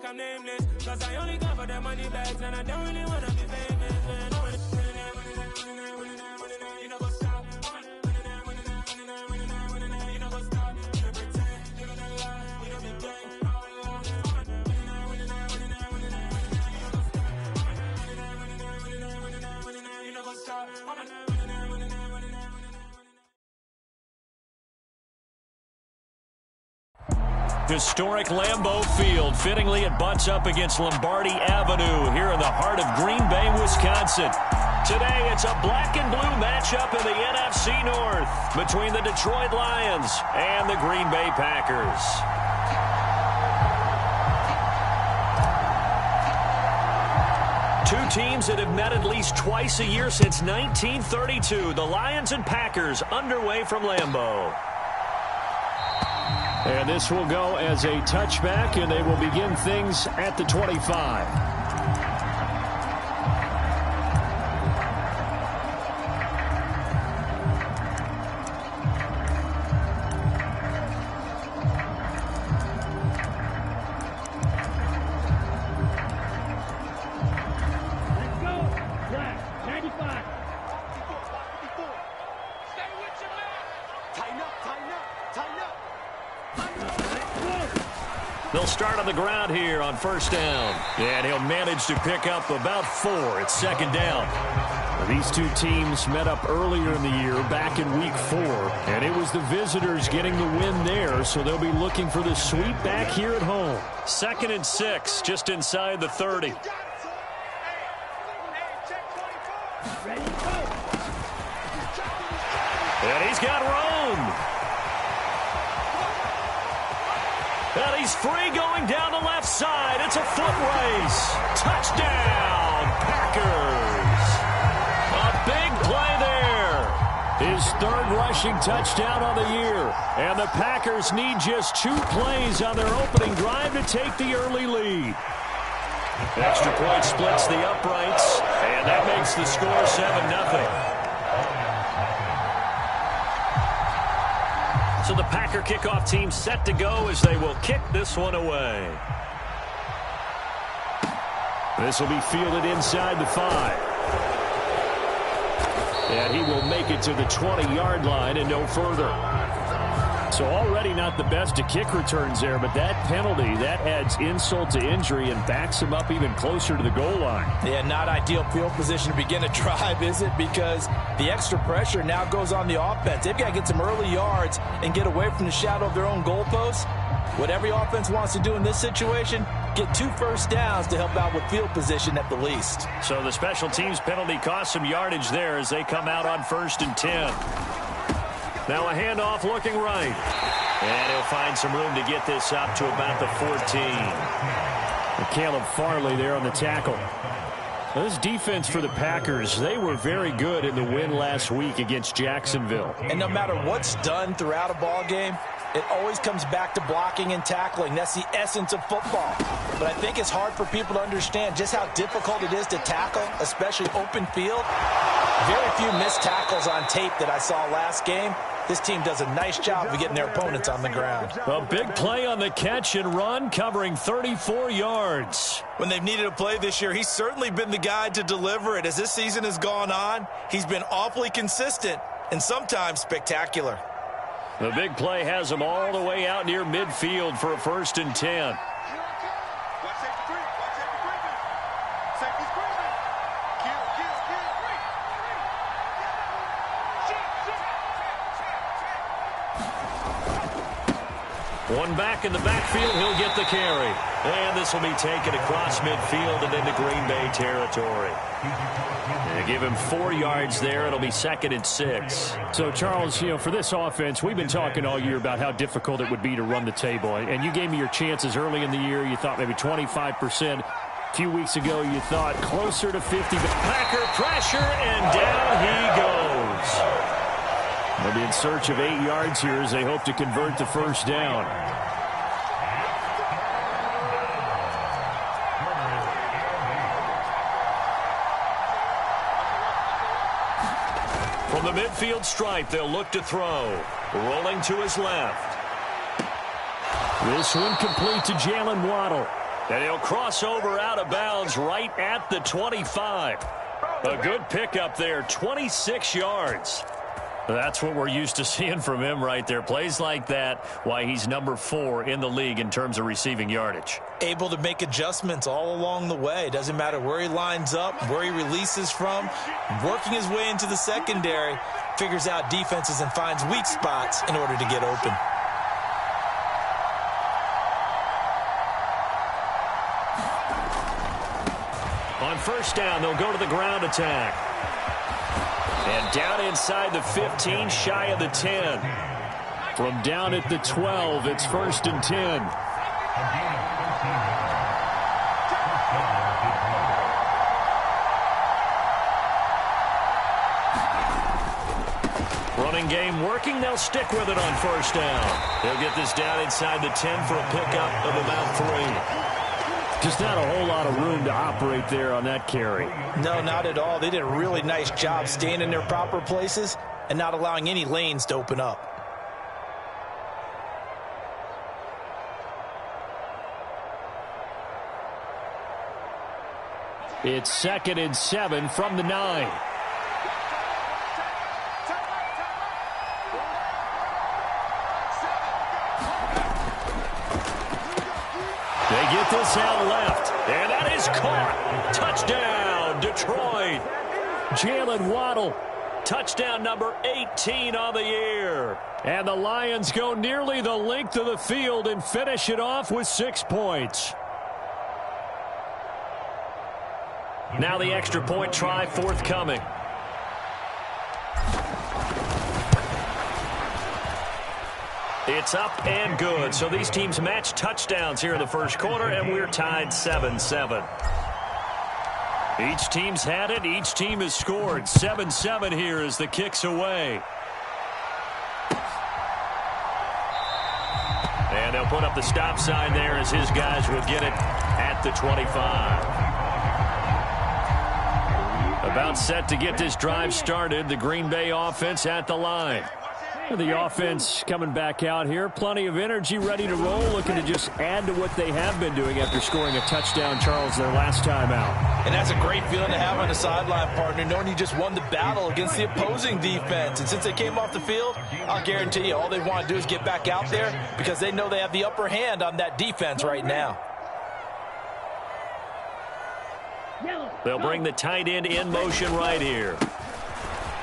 like I'm nameless. Cause I only come for the money bags and I don't really wanna be famous. You know what's up. You know what's up. You don't pretend. You don't lie. You don't be gay. You know what's up. Historic Lambeau Field. Fittingly, it butts up against Lombardi Avenue here in the heart of Green Bay, Wisconsin. Today, it's a black and blue matchup in the NFC North between the Detroit Lions and the Green Bay Packers. Two teams that have met at least twice a year since 1932. The Lions and Packers underway from Lambeau. And this will go as a touchback, and they will begin things at the 25. They'll start on the ground here on first down. And he'll manage to pick up about 4. It's second down. These two teams met up earlier in the year, back in Week 4. And it was the visitors getting the win there, so they'll be looking for the sweep back here at home. 2nd and 6, just inside the 30. And he's got room. And he's free going down the left side. It's a foot race. Touchdown, Packers. A big play there. His 3rd rushing touchdown on the year. And the Packers need just 2 plays on their opening drive to take the early lead. Extra point splits the uprights, and that makes the score 7-0. So the Packer kickoff team set to go as they will kick this one away. This will be fielded inside the 5. And he will make it to the 20-yard line and no further. So already not the best to kick returns there, but that penalty, that adds insult to injury and backs him up even closer to the goal line. Yeah, not ideal field position to begin a drive, is it? Because the extra pressure now goes on the offense. They've got to get some early yards and get away from the shadow of their own goalposts. What every offense wants to do in this situation, get 2 first downs to help out with field position at the least. So the special teams penalty cost some yardage there as they come out on 1st and 10. Now a handoff looking right. And he'll find some room to get this up to about the 14. And Caleb Farley there on the tackle. Now this defense for the Packers, they were very good in the win last week against Jacksonville. And no matter what's done throughout a ball game, it always comes back to blocking and tackling. That's the essence of football. But I think it's hard for people to understand just how difficult it is to tackle, especially open field. Very few missed tackles on tape that I saw last game. This team does a nice job of getting their opponents on the ground. A big play on the catch and run, covering 34 yards. When they've needed a play this year, he's certainly been the guy to deliver it. As this season has gone on, he's been awfully consistent and sometimes spectacular. The big play has him all the way out near midfield for a 1st and 10. One back in the backfield, he'll get the carry. And this will be taken across midfield and into Green Bay territory. They give him 4 yards there. It'll be 2nd and 6. So, Charles, you know, for this offense, we've been talking all year about how difficult it would be to run the table. And you gave me your chances early in the year. You thought maybe 25%. A few weeks ago, you thought closer to 50. Packer pressure, and down he goes. They'll be in search of 8 yards here as they hope to convert the first down. From the midfield stripe, they'll look to throw. Rolling to his left. This one complete to Jalen Waddle. And he'll cross over out of bounds right at the 25. A good pickup there, 26 yards. That's what we're used to seeing from him right there. Plays like that, why he's number 4 in the league in terms of receiving yardage. Able to make adjustments all along the way. Doesn't matter where he lines up, where he releases from. Working his way into the secondary, figures out defenses and finds weak spots in order to get open. On first down, they'll go to the ground attack. And down inside the 15, shy of the 10. From down at the 12, it's 1st and 10. Running game working. They'll stick with it on first down. They'll get this down inside the 10 for a pickup of about 3. Just not a whole lot of room to operate there on that carry. No, not at all. They did a really nice job staying in their proper places and not allowing any lanes to open up. It's 2nd and 7 from the 9. They get this out left, and that is caught. Touchdown, Detroit. Jalen Waddle. Touchdown number 18 on the year. And the Lions go nearly the length of the field and finish it off with 6 points. Now the extra point try forthcoming. It's up and good. So these teams match touchdowns here in the first quarter, and we're tied 7-7. Each team's had it. Each team has scored. 7-7 here as the kick's away. And they'll put up the stop sign there as his guys will get it at the 25. About set to get this drive started. The Green Bay offense at the line. The offense coming back out here. Plenty of energy, ready to roll, looking to just add to what they have been doing after scoring a touchdown, Charles, their last time out. And that's a great feeling to have on the sideline, partner, knowing you just won the battle against the opposing defense. And since they came off the field, I'll guarantee you all they want to do is get back out there because they know they have the upper hand on that defense right now. They'll bring the tight end in motion right here.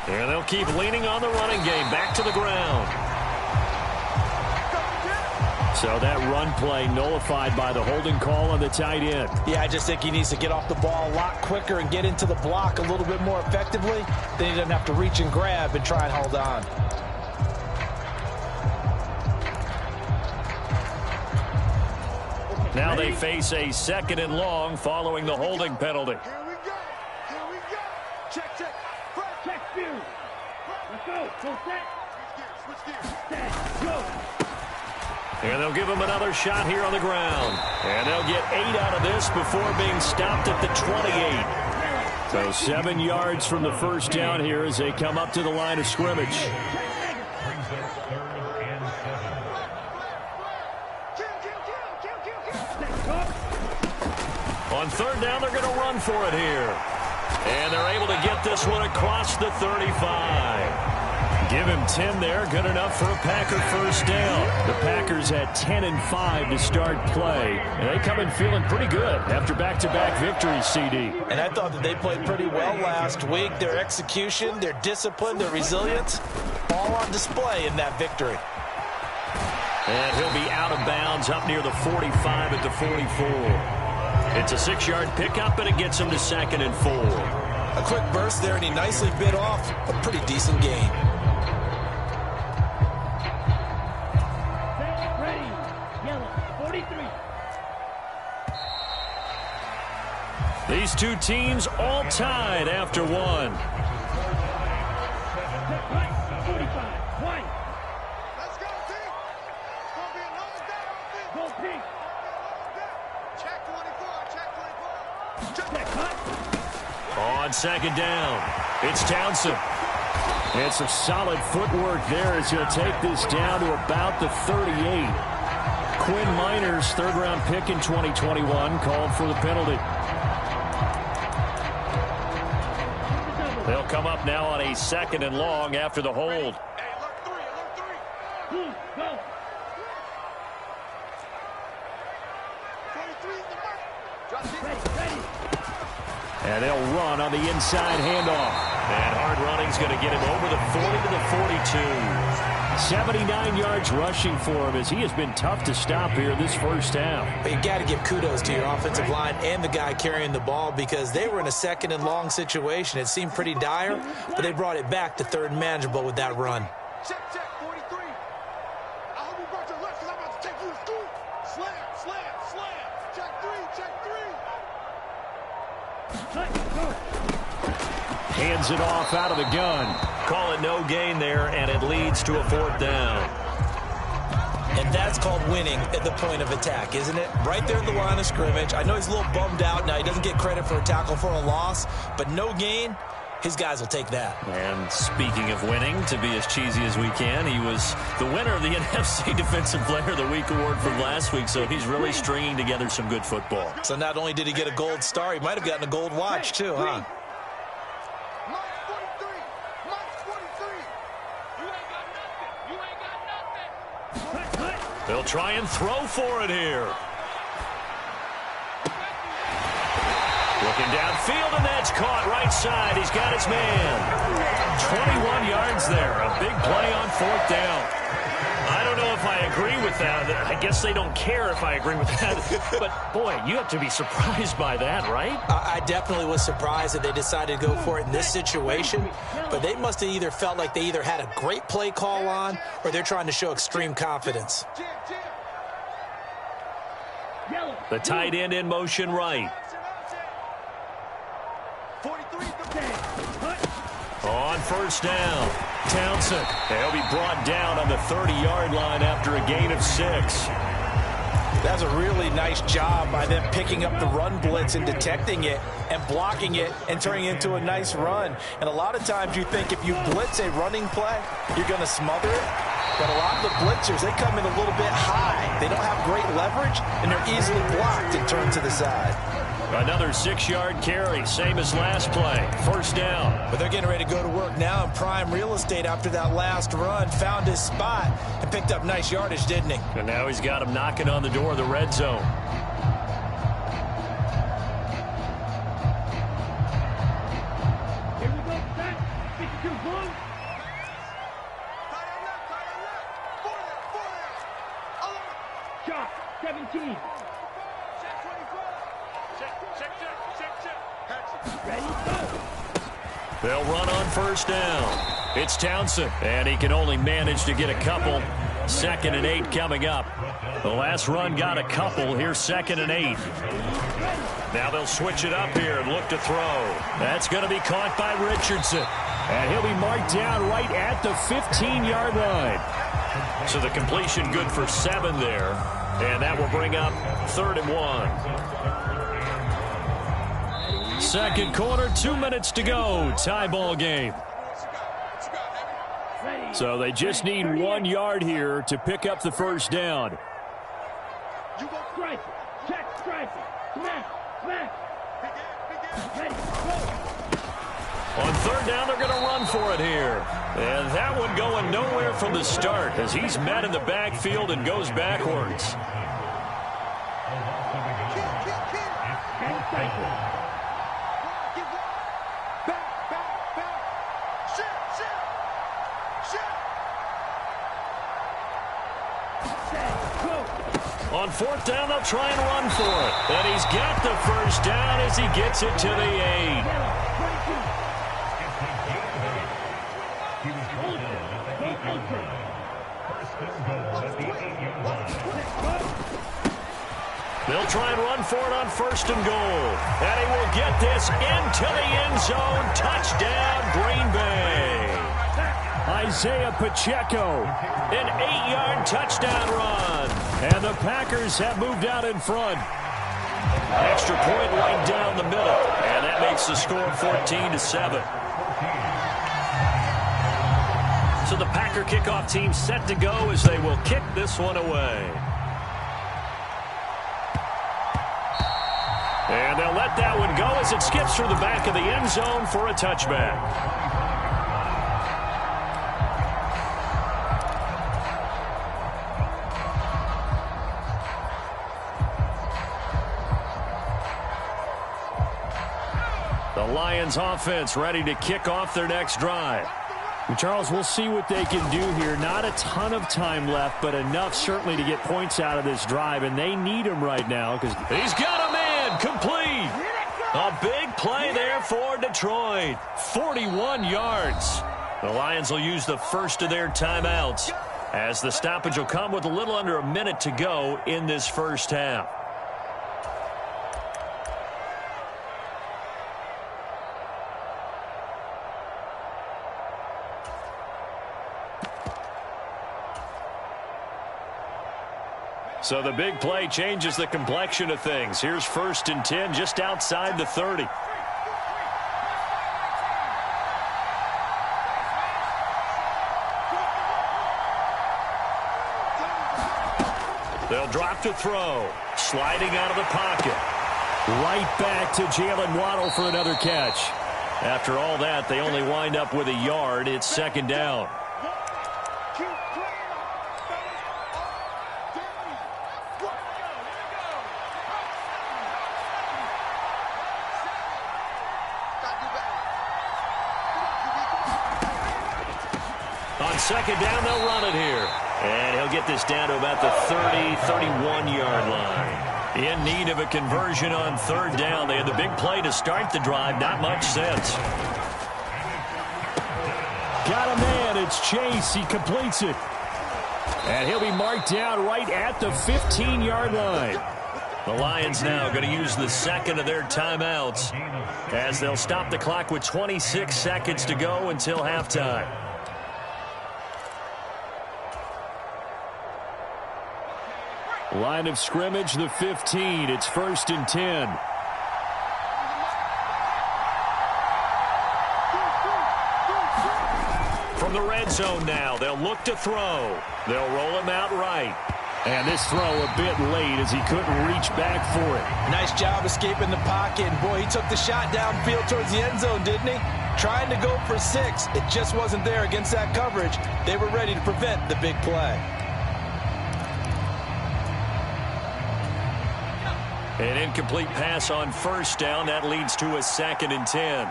And they'll keep leaning on the running game. Back to the ground. So that run play nullified by the holding call on the tight end. Yeah, I just think he needs to get off the ball a lot quicker and get into the block a little bit more effectively. Then he doesn't have to reach and grab and try and hold on. Now they face a 2nd and long following the holding penalty. Here we go. Here we go. Check, check. Check, view. Let's go. Full set. Switch gears. Set. Go. And they'll give him another shot here on the ground. And they'll get 8 out of this before being stopped at the 28. So 7 yards from the first down here as they come up to the line of scrimmage. On 3rd down, they're going to run for it here. And they're able to get this one across the 35. Give him 10 there. Good enough for a Packer first down. The Packers had 10 and 5 to start play. And they come in feeling pretty good after back-to-back victories, CD. And I thought that they played pretty well last week. Their execution, their discipline, their resilience, all on display in that victory. And he'll be out of bounds up near the 45 at the 44. It's a 6-yard pickup, and it gets him to 2nd and 4. A quick burst there, and he nicely bit off a pretty decent gain. Ready. Yellow. 43. These two teams all tied after one. Right. 45. White. Let's go, team. It's going to be another down. Go, pink. Check 24. Check 24. Check cut. On 2nd down, it's Townsend. And some solid footwork there as he'll take this down to about the 38. Quinn Miners, third-round pick in 2021, called for the penalty. They'll come up now on a 2nd and long after the hold. And they'll run on the inside handoff. And hard running's going to get him over the 40 to the 42. 79 yards rushing for him as he has been tough to stop here this first half. But you got to give kudos to your offensive line and the guy carrying the ball because they were in a 2nd and long situation. It seemed pretty dire, but they brought it back to 3rd and manageable with that run. Check, 43. I hope you brought your left because I'm about to take you to school. Slam. Check 3. Hands it off out of the gun. Call it no gain there, and it leads to a 4th down. And that's called winning at the point of attack, isn't it? Right there at the line of scrimmage. I know he's a little bummed out. Now, he doesn't get credit for a tackle for a loss, but no gain, his guys will take that. And speaking of winning, to be as cheesy as we can, he was the winner of the NFC Defensive Player of the Week award from last week, so he's really stringing together some good football. So not only did he get a gold star, he might have gotten a gold watch, too, huh? They'll try and throw for it here. Looking downfield, and that's caught right side. He's got his man. 21 yards there. A big play on 4th down. I don't know if I agree with that. I guess they don't care if I agree with that. But, boy, you have to be surprised by that, right? I definitely was surprised that they decided to go for it in this situation. But they must have either felt like they either had a great play call on or they're trying to show extreme confidence. The tight end in motion right. On 1st down, Townsend. He'll be brought down on the 30-yard line after a gain of 6. That's a really nice job by them picking up the run blitz and detecting it and blocking it and turning it into a nice run. And a lot of times you think if you blitz a running play, you're going to smother it. But a lot of the blitzers, they come in a little bit high. They don't have great leverage, and they're easily blocked and turned to the side. Another 6-yard carry, same as last play. 1st down. But they're getting ready to go to work now in prime real estate after that last run. Found his spot and picked up nice yardage, didn't he? And now he's got him knocking on the door of the red zone. Here we go, set. 52 blue. Shot, 17. They'll run on 1st down. It's Townsend, and he can only manage to get a couple. 2nd and 8 coming up. The last run got a couple. Here's 2nd and 8. Now they'll switch it up here and look to throw. That's going to be caught by Richardson. And he'll be marked down right at the 15-yard line. So the completion good for 7 there. And that will bring up 3rd and 1. Second quarter, 2 minutes to go. Tie ball game. So they just need 1 yard here to pick up the 1st down. You go strike. Check, strike. Smash. Ready, go. On 3rd down, they're going to run for it here. And that one going nowhere from the start as he's met in the backfield and goes backwards. On 4th down, they'll try and run for it. And he's got the 1st down as he gets it to the 8. They'll try and run for it on 1st and goal. And he will get this into the end zone. Touchdown, Green Bay. Isaiah Pacheco. An 8-yard touchdown run. And the Packers have moved out in front. Extra point right down the middle. And that makes the score 14-7. So the Packer kickoff team set to go as they will kick this one away. And they'll let that one go as it skips through the back of the end zone for a touchback. The Lions offense ready to kick off their next drive. Charles, we'll see what they can do here. Not a ton of time left, but enough certainly to get points out of this drive, and they need him right now because he's got a man complete. A big play there for Detroit. 41 yards. The Lions will use the first of their timeouts as the stoppage will come with a little under a minute to go in this first half. So the big play changes the complexion of things. Here's 1st and 10 just outside the 30. They'll drop to throw. Sliding out of the pocket. Right back to Jalen Waddle for another catch. After all that, they only wind up with a yard. It's 2nd down. On 2nd down, they'll run it here. And he'll get this down to about the 30, 31-yard line. In need of a conversion on 3rd down. They had the big play to start the drive. Not much sense. Got a man. It's Chase. He completes it. And he'll be marked down right at the 15-yard line. The Lions now going to use the second of their timeouts as they'll stop the clock with 26 seconds to go until halftime. Line of scrimmage, the 15. It's 1st and 10. From the red zone now, they'll look to throw. They'll roll him out right. And this throw a bit late as he couldn't reach back for it. Nice job escaping the pocket. And boy, he took the shot downfield towards the end zone, didn't he? Trying to go for 6. It just wasn't there against that coverage. They were ready to prevent the big play. An incomplete pass on 1st down. That leads to a 2nd and 10.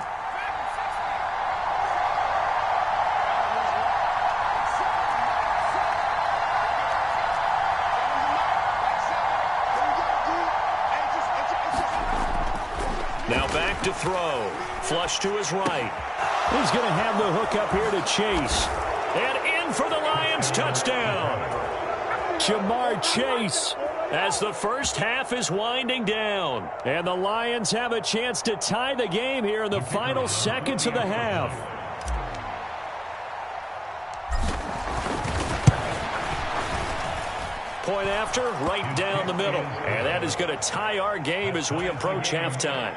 Now back to throw. Flush to his right. He's going to have the hook up here to Chase. And in for the Lions touchdown. Jamar Chase. As the first half is winding down. And the Lions have a chance to tie the game here in the final seconds of the half. Point after, right down the middle. And that is going to tie our game as we approach halftime.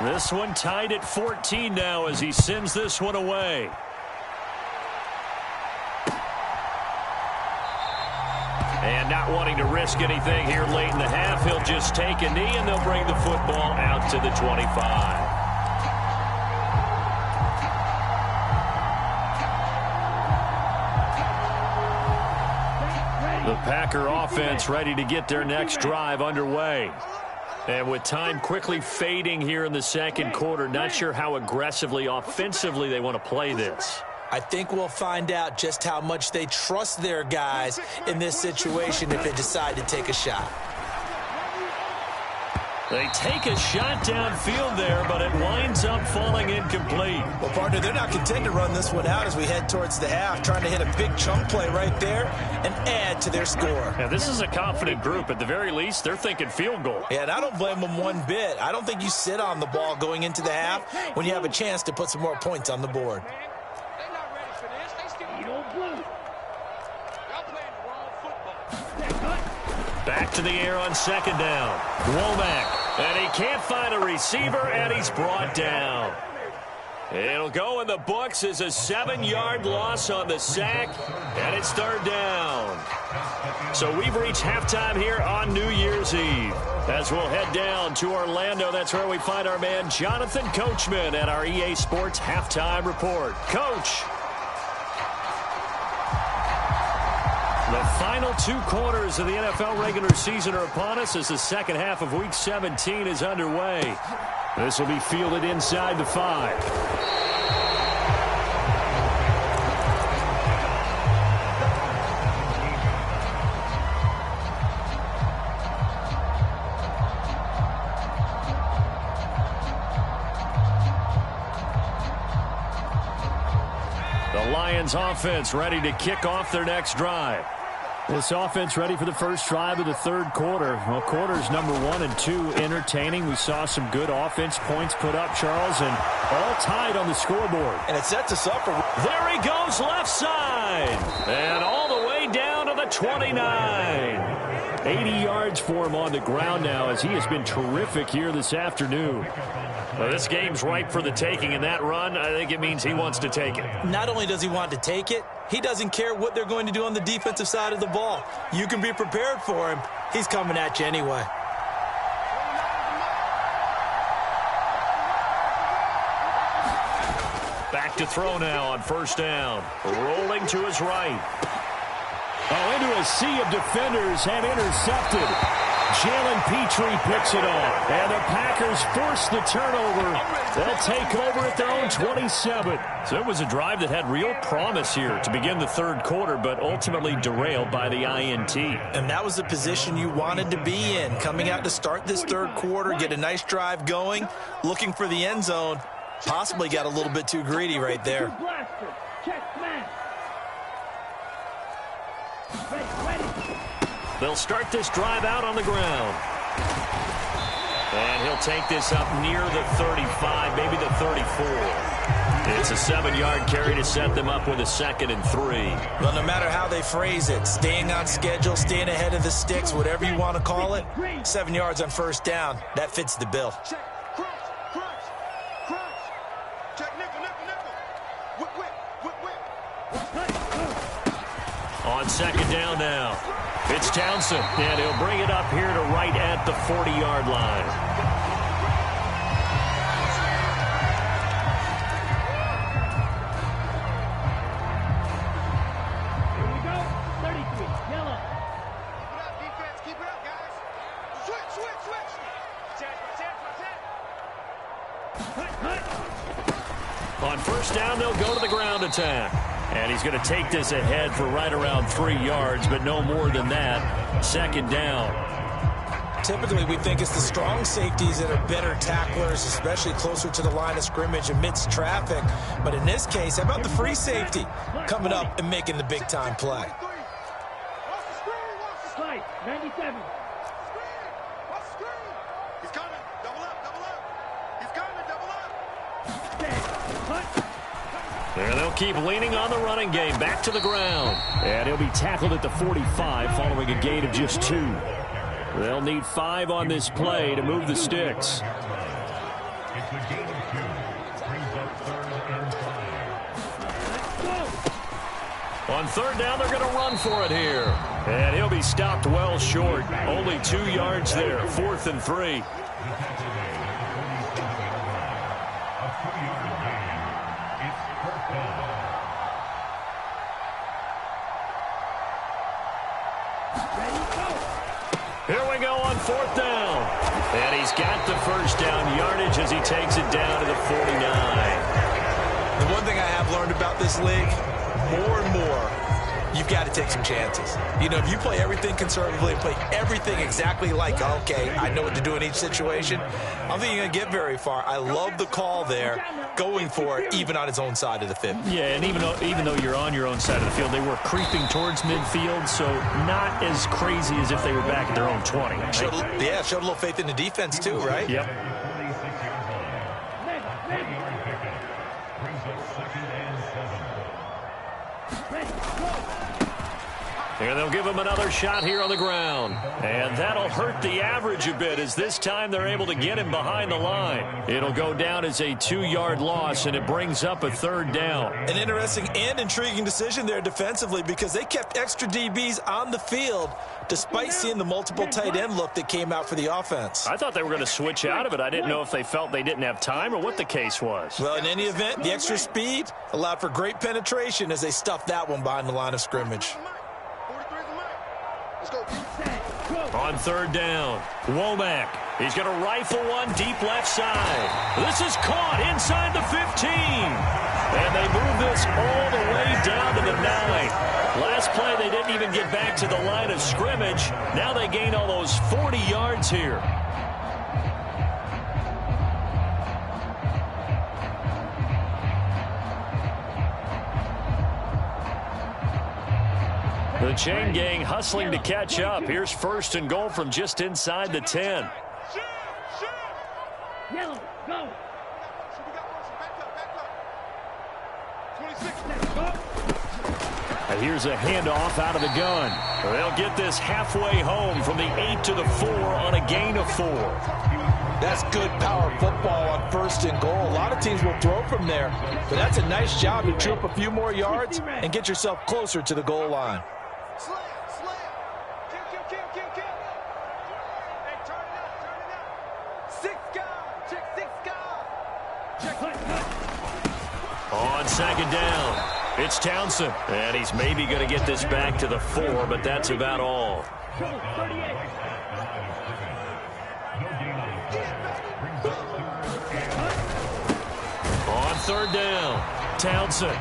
This one tied at 14 now as he sends this one away. And not wanting to risk anything here late in the half, he'll just take a knee and they'll bring the football out to the 25. The Packer offense ready to get their next drive underway. And with time quickly fading here in the 2nd quarter, not sure how aggressively, offensively they want to play this. I think we'll find out just how much they trust their guys in this situation if they decide to take a shot. They take a shot downfield there, but it winds up falling incomplete. Well, partner, they're not content to run this one out as we head towards the half, trying to hit a big chunk play right there and add to their score. Yeah, this is a confident group. At the very least, they're thinking field goal. Yeah, and I don't blame them one bit. I don't think you sit on the ball going into the half when you have a chance to put some more points on the board. Back to the air on 2nd down. Womack, and he can't find a receiver, and he's brought down. It'll go in the books as a 7-yard loss on the sack, and it's 3rd down. So we've reached halftime here on New Year's Eve. As we'll head down to Orlando, that's where we find our man Jonathan Coachman at our EA Sports Halftime Report. Coach. The final 2 quarters of the NFL regular season are upon us as the second half of Week 17 is underway. This will be fielded inside the 5. The Lions offense ready to kick off their next drive. This offense ready for the first drive of the third quarter. Well, quarters number 1 and 2 entertaining. We saw some good offense points put up, Charles, and all tied on the scoreboard. And it sets us up for... There he goes left side. And all the way down to the 29. 80 yards for him on the ground now as he has been terrific here this afternoon. Well, this game's ripe for the taking, and that run, I think it means he wants to take it. Not only does he want to take it, he doesn't care what they're going to do on the defensive side of the ball. You can be prepared for him. He's coming at you anyway. Back to throw now on first down. Rolling to his right. Oh, into a sea of defenders and intercepted. Jalen Petrie picks it off. And the Packers force the turnover. They'll take over at their own 27. So it was a drive that had real promise here to begin the third quarter, but ultimately derailed by the INT. And that was the position you wanted to be in. Coming out to start this third quarter, get a nice drive going, looking for the end zone. Possibly got a little bit too greedy right there. They'll start this drive out on the ground. And he'll take this up near the 35, maybe the 34. It's a 7-yard carry to set them up with a 2nd and 3. Well, no matter how they phrase it, staying on schedule, staying ahead of the sticks, whatever you want to call it, 7 yards on first down, that fits the bill. Check, crunch, crunch, crunch. Check, nickel, nickel, nickel. Whip, whip, whip, whip. On second down now. It's Townsend, and he'll bring it up here to right at the 40-yard line. Here we go. 33, yellow. Keep it up, defense. Keep it up, guys. Switch, switch, switch. Check, check, check. On first down, they'll go to the ground attack. And he's going to take this ahead for right around 3 yards, but no more than that. Second down. Typically, we think it's the strong safeties that are better tacklers, especially closer to the line of scrimmage amidst traffic. But in this case, how about the free safety coming up and making the big-time play? Watch the screen, watch the screen. 97. Watch the screen. He's coming. Double up, double up. He's coming, double up. And they'll keep leaning on the running game. Back to the ground. And he'll be tackled at the 45 following a gain of just 2. They'll need 5 on this play to move the sticks. On third down, they're going to run for it here. And he'll be stopped well short. Only 2 yards there. 4th and 3. Here we go on 4th down. And he's got the first down yardage as he takes it down to the 49. The one thing I have learned about this league, more and more, you've got to take some chances. You know, if you play everything conservatively and play everything exactly like, okay, I know what to do in each situation, I don't think you're going to get very far. I love the call there, going for it, even on his own side of the field. Yeah, and even though you're on your own side of the field, they were creeping towards midfield, so not as crazy as if they were back at their own 20. Right? Showed a little faith in the defense too, right? Yep. And they'll give him another shot here on the ground. And that'll hurt the average a bit as this time they're able to get him behind the line. It'll go down as a 2-yard loss, and it brings up a 3rd down. An interesting and intriguing decision there defensively because they kept extra DBs on the field despite seeing the multiple tight end look that came out for the offense. I thought they were going to switch out of it. I didn't know if they felt they didn't have time or what the case was. Well, in any event, the extra speed allowed for great penetration as they stuffed that one behind the line of scrimmage. On 3rd down, Womack. He's going to rifle one deep left side. This is caught inside the 15. And they move this all the way down to the 9. Last play, they didn't even get back to the line of scrimmage. Now they gain all those 40 yards here. The chain gang hustling to catch up. Here's 1st and goal from just inside the 10. Yellow, go. And here's a handoff out of the gun. They'll get this halfway home from the 8 to the 4 on a gain of 4. That's good power football on 1st and goal. A lot of teams will throw from there, but that's a nice job to troop a few more yards and get yourself closer to the goal line. Slam. Kill. Hey, turn it up. 6 guard. Check 6 guard. Check. On 2nd down, it's Townsend. And he's maybe going to get this back to the 4, but that's about all. On 3rd down, Townsend.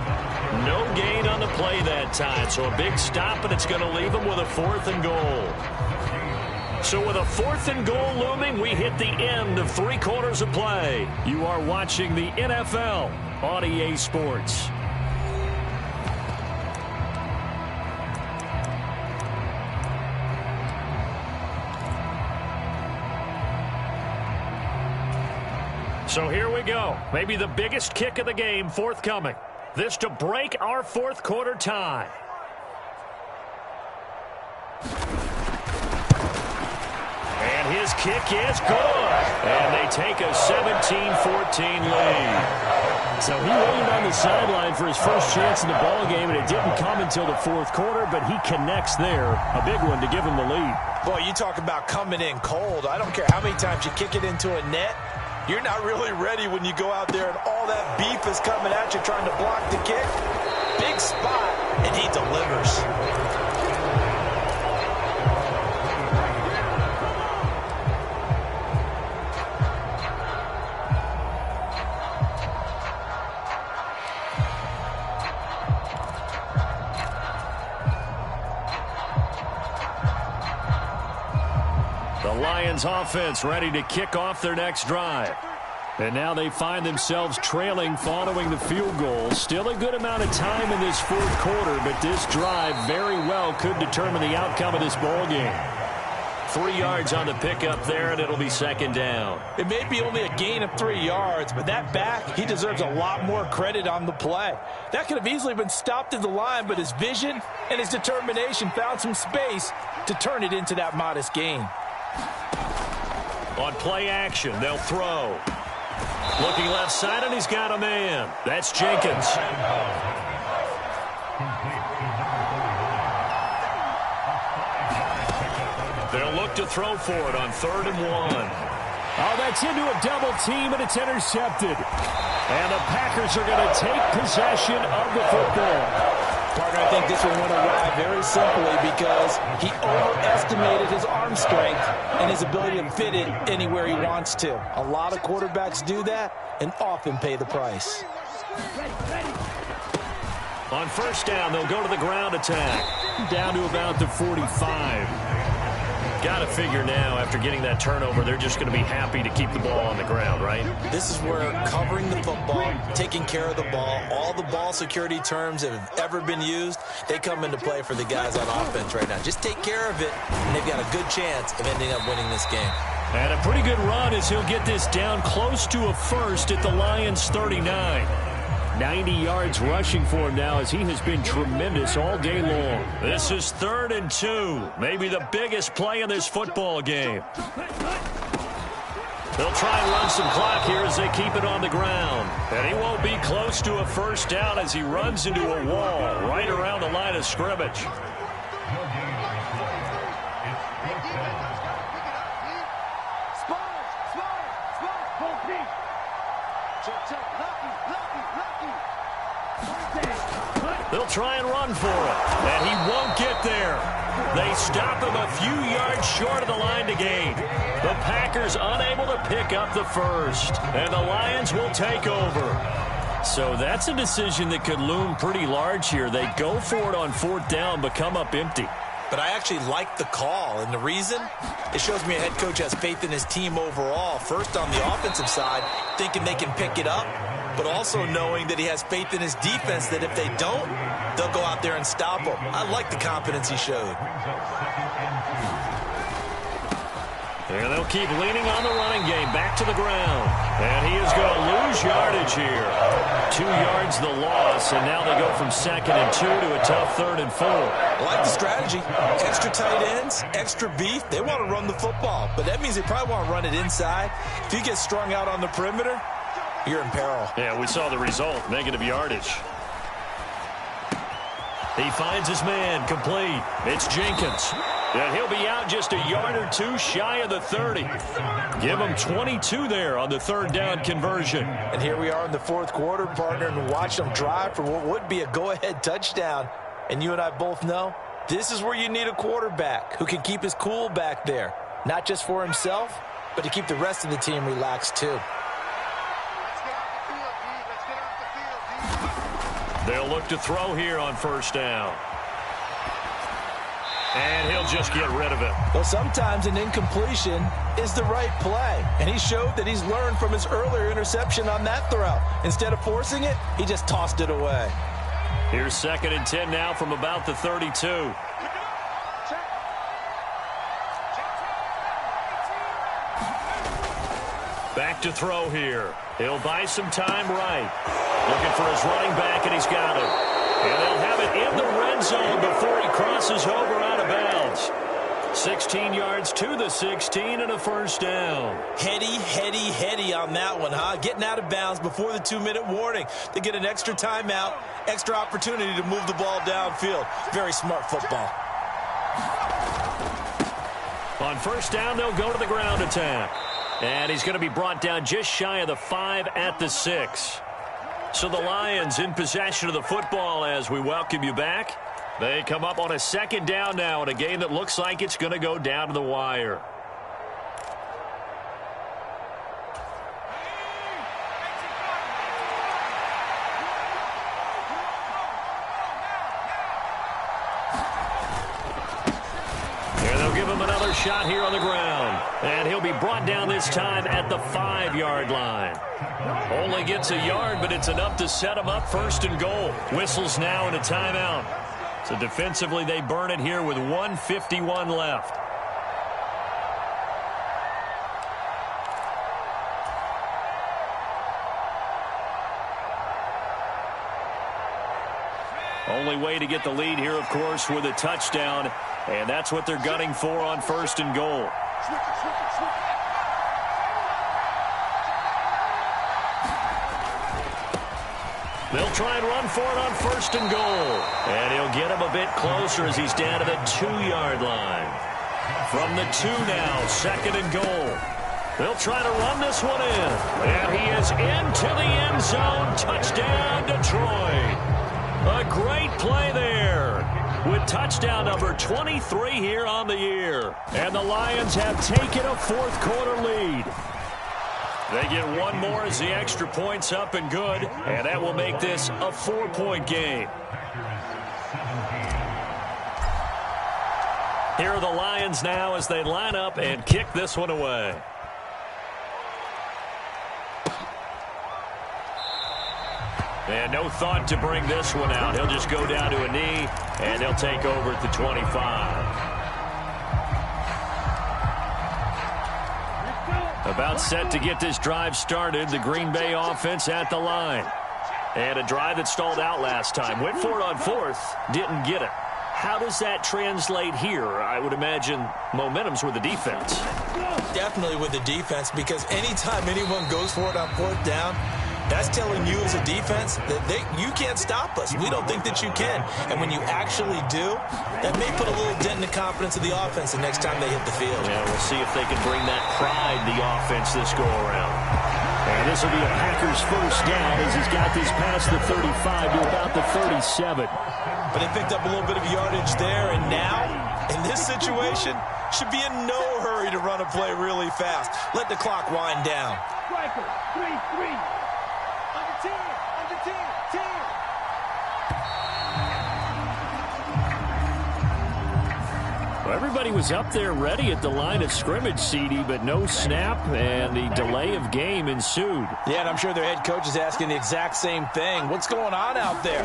No gain on the play that time, so a big stop, and it's going to leave him with a 4th and goal. So with a 4th and goal looming, we hit the end of 3 quarters of play. You are watching the NFL on EA Sports. So here we go. Maybe the biggest kick of the game forthcoming. This to break our 4th quarter tie. And his kick is good. And they take a 17-14 lead. So he waited on the sideline for his first chance in the ball game, and it didn't come until the 4th quarter, but he connects there. A big one to give him the lead. Boy, you talk about coming in cold. I don't care how many times you kick it into a net. You're not really ready when you go out there and all that beef is coming at you trying to block the kick. Big spot, and he delivers. The Lions offense ready to kick off their next drive. And now they find themselves trailing following the field goal. Still a good amount of time in this 4th quarter, but this drive very well could determine the outcome of this ball game. 3 yards on the pickup there, and it'll be 2nd down. It may be only a gain of 3 yards, but that back, he deserves a lot more credit on the play. That could have easily been stopped at the line, but his vision and his determination found some space to turn it into that modest gain. On play action, they'll throw. Looking left side, and he's got a man. That's Jenkins. They'll look to throw for it on 3rd and 1. Oh, that's into a double team, and it's intercepted. And the Packers are going to take possession of the football. Partner, I think this one went awry very simply because he overestimated his arm strength and his ability to fit it anywhere he wants to. A lot of quarterbacks do that and often pay the price. On 1st down, they'll go to the ground attack. Down to about the 45. Got to figure now, after getting that turnover, they're just going to be happy to keep the ball on the ground, right? This is where covering the football, taking care of the ball, all the ball security terms that have ever been used, they come into play for the guys on offense right now. Just take care of it, and they've got a good chance of ending up winning this game. And a pretty good run as he'll get this down close to a 1st at the Lions' 39. 90 yards rushing for him now as he has been tremendous all day long. This is 3rd and 2. Maybe the biggest play in this football game. They'll try and run some clock here as they keep it on the ground. And he won't be close to a first down as he runs into a wall right around the line of scrimmage. They'll try and run for it, and he won't get there. They stop him a few yards short of the line to gain. The Packers unable to pick up the first, and the Lions will take over. So that's a decision that could loom pretty large here. They go for it on 4th down, but come up empty. But I actually like the call, and the reason? It shows me a head coach has faith in his team overall. First, on the offensive side, thinking they can pick it up, but also knowing that he has faith in his defense that if they don't, they'll go out there and stop them. I like the confidence he showed. And they'll keep leaning on the running game back to the ground. And he is going to lose yardage here. 2 yards the loss, and now they go from 2nd and 2 to a tough 3rd and 4. I like the strategy. Extra tight ends, extra beef. They want to run the football, but that means they probably want to run it inside. If you get strung out on the perimeter, you're in peril. Yeah, we saw the result, negative yardage. He finds his man, complete. It's Jenkins. And he'll be out just a yard or two shy of the 30. Give him 22 there on the 3rd down conversion. And here we are in the 4th quarter, partner, and watch them drive for what would be a go-ahead touchdown. And you and I both know this is where you need a quarterback who can keep his cool back there. Not just for himself, but to keep the rest of the team relaxed too. They'll look to throw here on 1st down. And he'll just get rid of it. Well, sometimes an incompletion is the right play. And he showed that he's learned from his earlier interception on that throw. Instead of forcing it, he just tossed it away. Here's 2nd and 10 now from about the 32. Back to throw here. He'll buy some time right. Looking for his running back, and he's got it. And they'll have it in the red zone before he crosses over out of bounds. 16 yards to the 16 and a 1st down. Heady on that one, huh? Getting out of bounds before the 2-minute warning. They get an extra timeout, extra opportunity to move the ball downfield. Very smart football. On 1st down, they'll go to the ground attack. And he's going to be brought down just shy of the 5 at the 6. So the Lions in possession of the football as we welcome you back. They come up on a 2nd down now in a game that looks like it's going to go down to the wire. And they'll give him another shot here on the ground. And he'll be brought down this time at the 5-yard line. Only gets a yard, but it's enough to set him up 1st and goal. Whistles now and a timeout. So defensively, they burn it here with 1:51 left. Only way to get the lead here, of course, with a touchdown. And that's what they're gunning for on 1st and goal. They'll try and run for it on 1st and goal. And he'll get him a bit closer as he's down to the 2-yard line. From the 2 now, 2nd and goal. They'll try to run this one in. And he is into the end zone. Touchdown, Detroit. A great play there with touchdown number 23 here on the year. And the Lions have taken a 4th quarter lead. They get one more as the extra point's up and good, and that will make this a 4-point game. Here are the Lions now as they line up and kick this one away. And no thought to bring this one out. He'll just go down to a knee, and he'll take over at the 25. About set to get this drive started. The Green Bay offense at the line. And a drive that stalled out last time. Went for it on fourth, didn't get it. How does that translate here? I would imagine momentum's with the defense. Definitely with the defense, because anytime anyone goes for it on fourth down, that's telling you as a defense that you can't stop us. We don't think that you can. And when you actually do, that may put a little dent in the confidence of the offense the next time they hit the field. Yeah, we'll see if they can bring that pride to the offense this go-around. And this will be a Packers first down as he's got this past the 35 to about the 37. But they picked up a little bit of yardage there, and now, in this situation, should be in no hurry to run a play really fast. Let the clock wind down. Striker, 3-3. Under 10, under 10, 10. Well, everybody was up there ready at the line of scrimmage, CD, but no snap, and the delay of game ensued. Yeah, and I'm sure their head coach is asking the exact same thing. What's going on out there?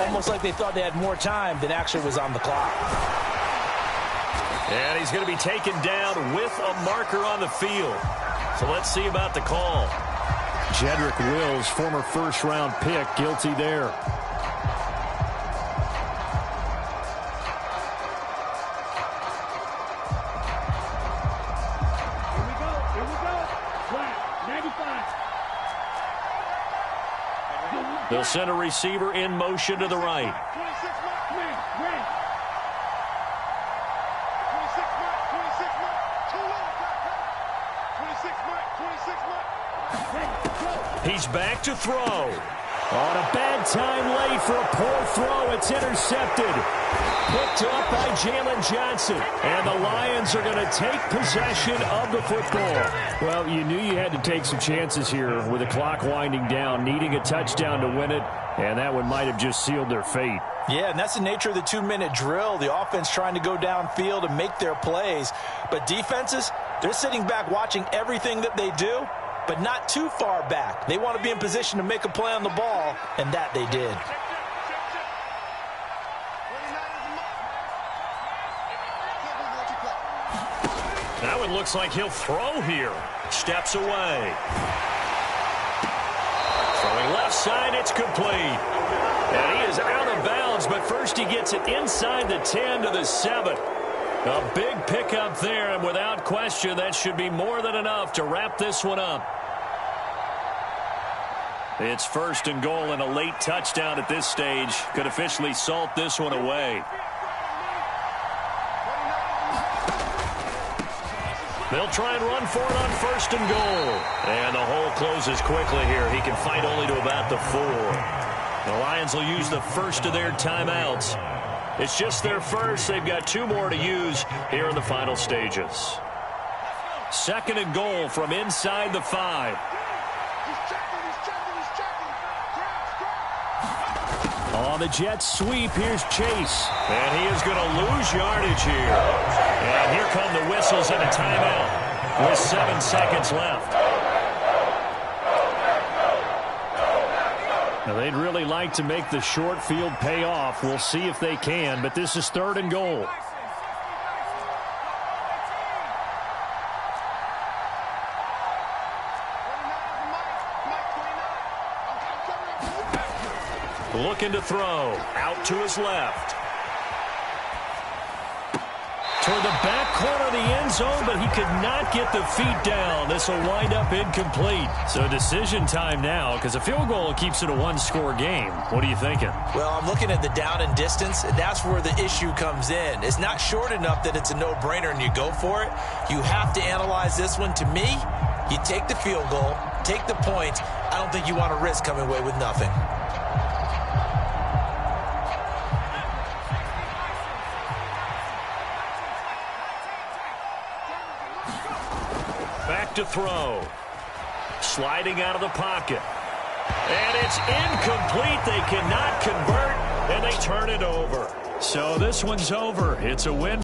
Almost like they thought they had more time than actually was on the clock. And he's going to be taken down with a marker on the field. So let's see about the call. Jedrick Wills, former first-round pick, guilty there. Here we go. Flat, 95. They'll send a receiver in motion to the right. 26 mark, man, red. 26 mark, 26 mark. Too low, 26 mark, 26 mark. Ready, go. He's back to throw. On a bad time late for a poor throw. It's intercepted. Picked up by Jalen Johnson. And the Lions are going to take possession of the football. Well, you knew you had to take some chances here with the clock winding down, needing a touchdown to win it, and that one might have just sealed their fate. Yeah, and that's the nature of the 2-minute drill. The offense trying to go downfield and make their plays. But defenses, they're sitting back watching everything that they do, but not too far back. They want to be in position to make a play on the ball, and that they did. Now it looks like he'll throw here. Steps away. Throwing left side, it's complete. And he is out of bounds, but first he gets it inside the 10 to the 7. A big pickup there, and without question, that should be more than enough to wrap this one up. It's first and goal, and a late touchdown at this stage could officially salt this one away. They'll try and run for it on first and goal. And the hole closes quickly here. He can fight only to about the 4. The Lions will use the first of their timeouts. It's just their first. They've got 2 more to use here in the final stages. Second and goal from inside the 5. On the Jets sweep, here's Chase. And he is going to lose yardage here. And here come the whistles and a timeout with 7 seconds left. Now, they'd really like to make the short field pay off. We'll see if they can, but this is third and goal. Looking to throw. Out to his left. Toward the back corner of the end zone, but he could not get the feet down. This will wind up incomplete. So decision time now, because a field goal keeps it a 1-score game. What are you thinking? Well, I'm looking at the down and distance, and that's where the issue comes in. It's not short enough that it's a no-brainer and you go for it. You have to analyze this one. To me, you take the field goal, take the points. I don't think you want to risk coming away with nothing. Back to throw. Sliding out of the pocket. And it's incomplete. They cannot convert, and they turn it over. So this one's over. It's a win.